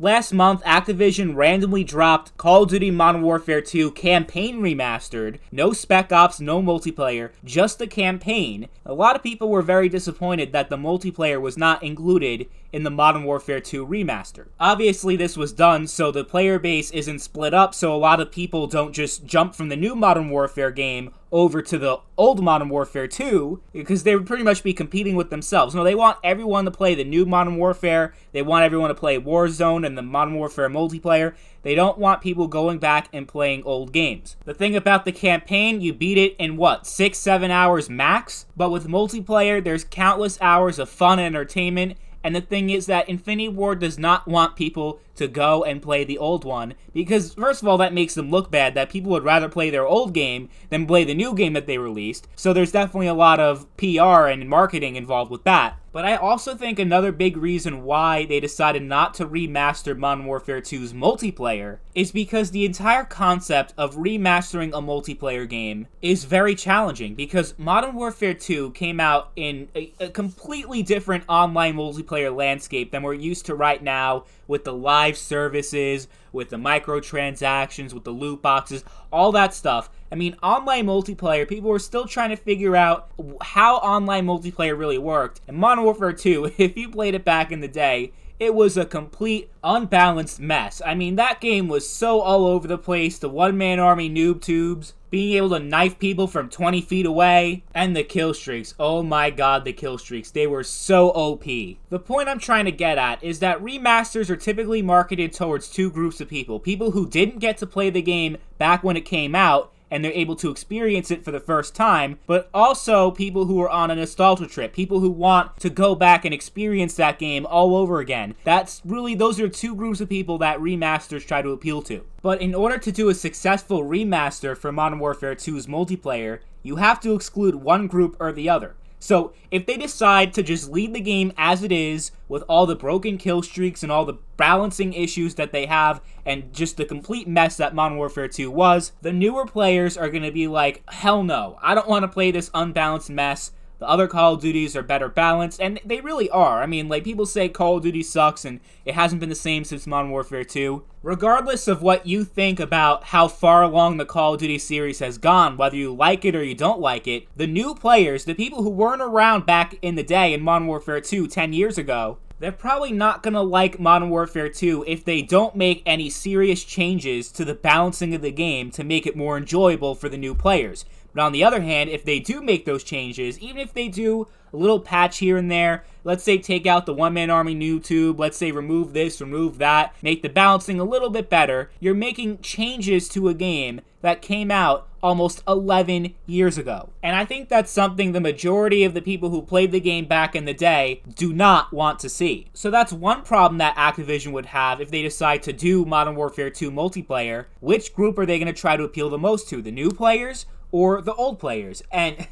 Last month, Activision randomly dropped Call of Duty Modern Warfare 2 Campaign Remastered. No Spec Ops, no multiplayer, just the campaign. A lot of people were very disappointed that the multiplayer was not included in the Modern Warfare 2 Remaster. Obviously, this was done so the player base isn't split up, so a lot of people don't just jump from the new Modern Warfare game over to the old Modern Warfare 2, because they would pretty much be competing with themselves. No, they want everyone to play the new Modern Warfare, they want everyone to play Warzone and the Modern Warfare multiplayer. They don't want people going back and playing old games. The thing about the campaign, you beat it in 6-7 hours max? But with multiplayer, there's countless hours of fun and entertainment. And the thing is that Infinity Ward does not want people to go and play the old one, because first of all, that makes them look bad, that people would rather play their old game than play the new game that they released. So there's definitely a lot of PR and marketing involved with that. But I also think another big reason why they decided not to remaster Modern Warfare 2's multiplayer is because the entire concept of remastering a multiplayer game is very challenging, because Modern Warfare 2 came out in a completely different online multiplayer landscape than we're used to right now, with the live services, with the microtransactions, with the loot boxes, all that stuff. I mean, online multiplayer, people were still trying to figure out how online multiplayer really worked. And Modern Warfare 2, if you played it back in the day, it was a complete unbalanced mess. I mean, that game was so all over the place. The one-man army NoobTubes, being able to knife people from 20 feet away, and the kill streaks. Oh my god, the kill streaks. They were so OP. The point I'm trying to get at is that remasters are typically marketed towards two groups of people. People who didn't get to play the game back when it came out, and they're able to experience it for the first time, but also people who are on a nostalgia trip, people who want to go back and experience that game all over again. Those are two groups of people that remasters try to appeal to. But in order to do a successful remaster for Modern Warfare 2's multiplayer, you have to exclude one group or the other. So, if they decide to just leave the game as it is, with all the broken kill streaks and all the balancing issues that they have, and just the complete mess that Modern Warfare 2 was, the newer players are going to be like, hell no, I don't want to play this unbalanced mess. The other Call of Duties are better balanced, and they really are. I mean, like, people say Call of Duty sucks, and it hasn't been the same since Modern Warfare 2. Regardless of what you think about how far along the Call of Duty series has gone, whether you like it or you don't like it, the new players, the people who weren't around back in the day in Modern Warfare 2 10 years ago, they're probably not going to like Modern Warfare 2 if they don't make any serious changes to the balancing of the game to make it more enjoyable for the new players. But on the other hand, if they do make those changes, even if they do a little patch here and there, let's say take out the one-man army NoobTube, let's say remove this, remove that, make the balancing a little bit better, you're making changes to a game that came out almost 11 years ago. And I think that's something the majority of the people who played the game back in the day do not want to see. So that's one problem that Activision would have if they decide to do Modern Warfare 2 multiplayer. Which group are they going to try to appeal the most to? The new players or the old players? And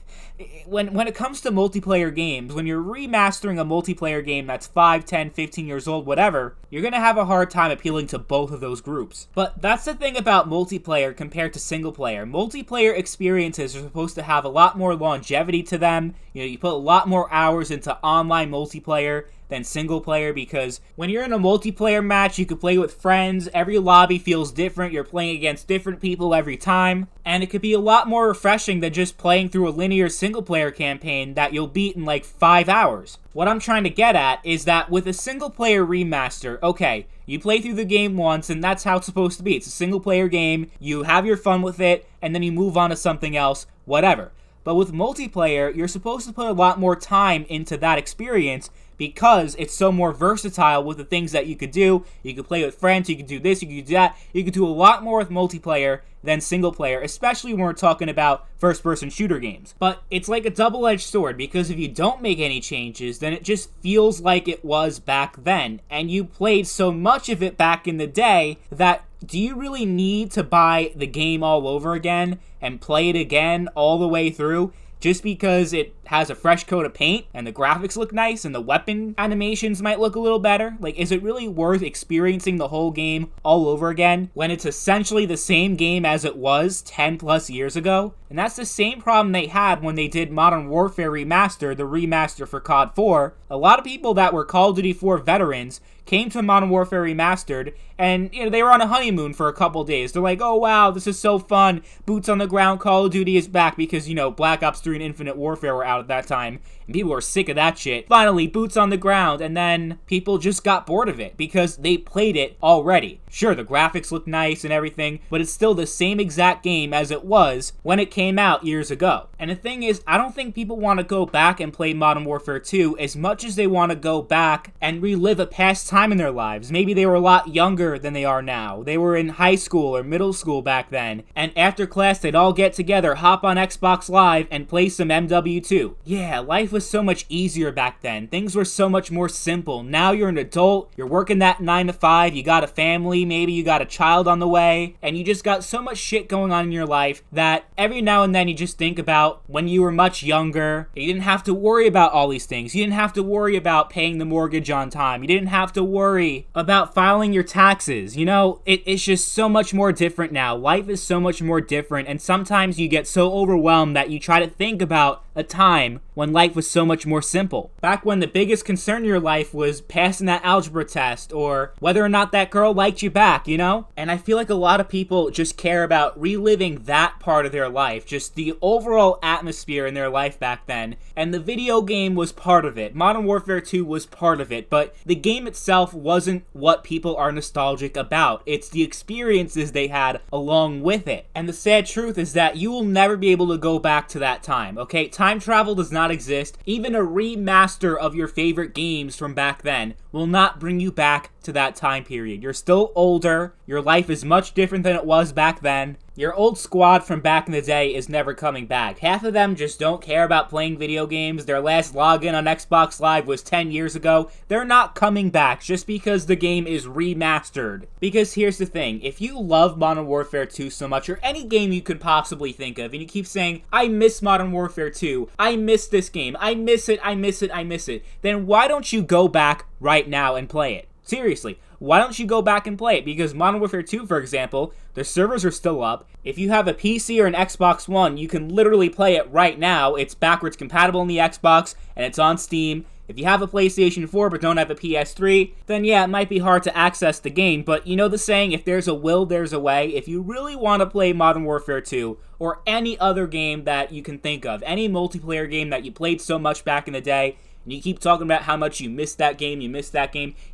when it comes to multiplayer games, when you're remastering a multiplayer game that's 5, 10, 15 years old, whatever, you're going to have a hard time appealing to both of those groups. But that's the thing about multiplayer compared to single player. Multiplayer experiences are supposed to have a lot more longevity to them. You know, you put a lot more hours into online multiplayer than single player, because when you're in a multiplayer match, you can play with friends, every lobby feels different, you're playing against different people every time, and it could be a lot more refreshing than just playing through a linear single player campaign that you'll beat in like 5 hours. What I'm trying to get at is that with a single player remaster, okay, you play through the game once and that's how it's supposed to be. It's a single player game, you have your fun with it, and then you move on to something else, whatever. But with multiplayer, you're supposed to put a lot more time into that experience because it's so more versatile with the things that you could do. You could play with friends, you could do this, you could do that. You could do a lot more with multiplayer than single player, especially when we're talking about first-person shooter games. But it's like a double-edged sword, because if you don't make any changes, then it just feels like it was back then. And you played so much of it back in the day that do you really need to buy the game all over again and play it again all the way through just because it has a fresh coat of paint and the graphics look nice and the weapon animations might look a little better? Like, is it really worth experiencing the whole game all over again when it's essentially the same game as it was 10 plus years ago? And that's the same problem they had when they did Modern Warfare Remastered, the remaster for COD 4. A lot of people that were Call of Duty 4 veterans came to Modern Warfare Remastered, and they were on a honeymoon for a couple days. They're like, oh wow, this is so fun. Boots on the ground, Call of Duty is back, because, Black Ops 3 and Infinite Warfare were out at that time, and people were sick of that shit. Finally, boots on the ground, and then people just got bored of it, because they played it already. Sure, the graphics look nice and everything, but it's still the same exact game as it was when it came out years ago. And the thing is, I don't think people want to go back and play Modern Warfare 2 as much as they want to go back and relive a past time in their lives. Maybe they were a lot younger than they are now. They were in high school or middle school back then, and after class they'd all get together, hop on Xbox Live, and play some MW2. Yeah, life was so much easier back then. Things were so much more simple. Now you're an adult, you're working that 9 to 5, you got a family, maybe you got a child on the way, and you just got so much shit going on in your life that every now and then you just think about when you were much younger. You didn't have to worry about all these things. You didn't have to worry about paying the mortgage on time. You didn't have to worry about filing your taxes. It's just so much more different now. Life is so much more different, and sometimes you get so overwhelmed that you try to think about a time when life was so much more simple. Back when the biggest concern in your life was passing that algebra test or whether or not that girl liked you back, And I feel like a lot of people just care about reliving that part of their life, just the overall atmosphere in their life back then. And the video game was part of it. Modern Warfare 2 was part of it, but the game itself wasn't what people are nostalgic about. It's the experiences they had along with it. And the sad truth is that you will never be able to go back to that time, okay? Time travel does not exist. Even a remaster of your favorite games from back then will not bring you back to that time period. You're still older. Your life is much different than it was back then. Your old squad from back in the day is never coming back. Half of them just don't care about playing video games. Their last login on Xbox Live was 10 years ago. They're not coming back just because the game is remastered. Because here's the thing, if you love Modern Warfare 2 so much, or any game you could possibly think of, and you keep saying, I miss Modern Warfare 2, I miss this game, I miss it, then why don't you go back right now and play it? Seriously, why don't you go back and play it? Because Modern Warfare 2, for example, the servers are still up. If you have a PC or an Xbox One, you can literally play it right now. It's backwards compatible in the Xbox, and it's on Steam. If you have a PlayStation 4 but don't have a PS3, then yeah, it might be hard to access the game, but you know the saying, if there's a will, there's a way. If you really want to play Modern Warfare 2, or any other game that you can think of, any multiplayer game that you played so much back in the day, and you keep talking about how much you missed that game,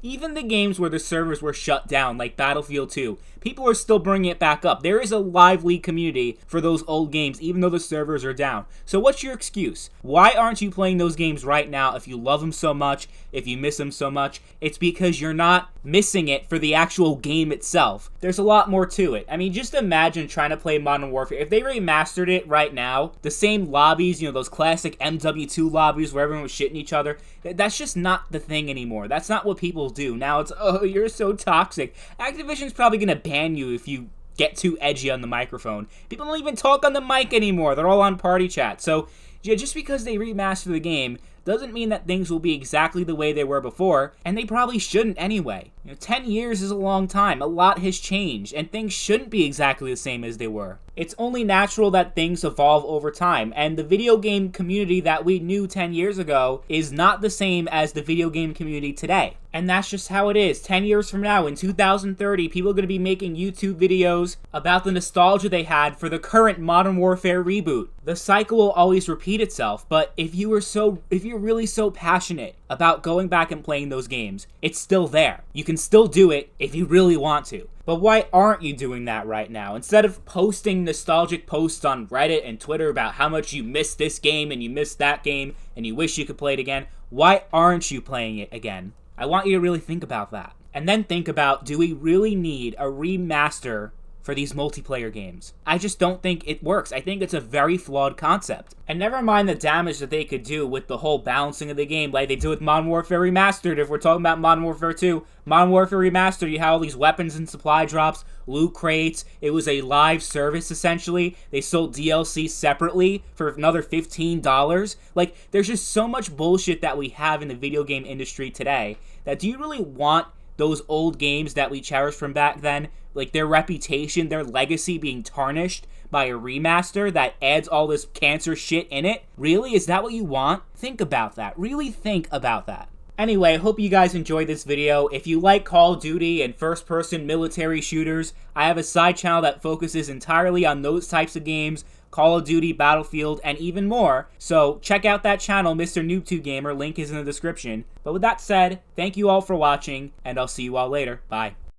even the games where the servers were shut down, like Battlefield 2, people are still bringing it back up. There is a lively community for those old games, even though the servers are down. So what's your excuse? Why aren't you playing those games right now if you love them so much, if you miss them so much? It's because you're not missing it for the actual game itself. There's a lot more to it. I mean, just imagine trying to play Modern Warfare. If they remastered it right now, the same lobbies, those classic MW2 lobbies where everyone was shitting each other, that's just not the thing anymore. That's not what people do. Now it's, oh, you're so toxic. Activision's probably gonna ban you if you get too edgy on the microphone. People don't even talk on the mic anymore. They're all on party chat. So, yeah, just because they remaster the game doesn't mean that things will be exactly the way they were before, and they probably shouldn't anyway. 10 years is a long time. A lot has changed, and things shouldn't be exactly the same as they were. It's only natural that things evolve over time, and the video game community that we knew 10 years ago is not the same as the video game community today. And that's just how it is. 10 years from now, in 2030, people are going to be making YouTube videos about the nostalgia they had for the current Modern Warfare reboot. The cycle will always repeat itself, but if you're really so passionate about going back and playing those games, it's still there. You can still do it if you really want to. But why aren't you doing that right now? Instead of posting nostalgic posts on Reddit and Twitter about how much you missed this game and you missed that game and you wish you could play it again, why aren't you playing it again? I want you to really think about that. And then think about, do we really need a remaster for these multiplayer games. I just don't think it works. I think it's a very flawed concept. And never mind the damage that they could do with the whole balancing of the game, like they do with Modern Warfare Remastered. If we're talking about Modern Warfare 2, Modern Warfare Remastered, you have all these weapons and supply drops, loot crates. It was a live service, essentially. They sold DLC separately for another $15. Like, there's just so much bullshit that we have in the video game industry today that do you really want those old games that we cherished from back then, like their reputation, their legacy being tarnished by a remaster that adds all this cancer shit in it? Really? Is that what you want? Think about that. Really think about that. Anyway, I hope you guys enjoyed this video. If you like Call of Duty and first-person military shooters, I have a side channel that focuses entirely on those types of games, Call of Duty, Battlefield, and even more. So check out that channel, MrNoobTubeGamer. Link is in the description. But with that said, thank you all for watching, and I'll see you all later. Bye.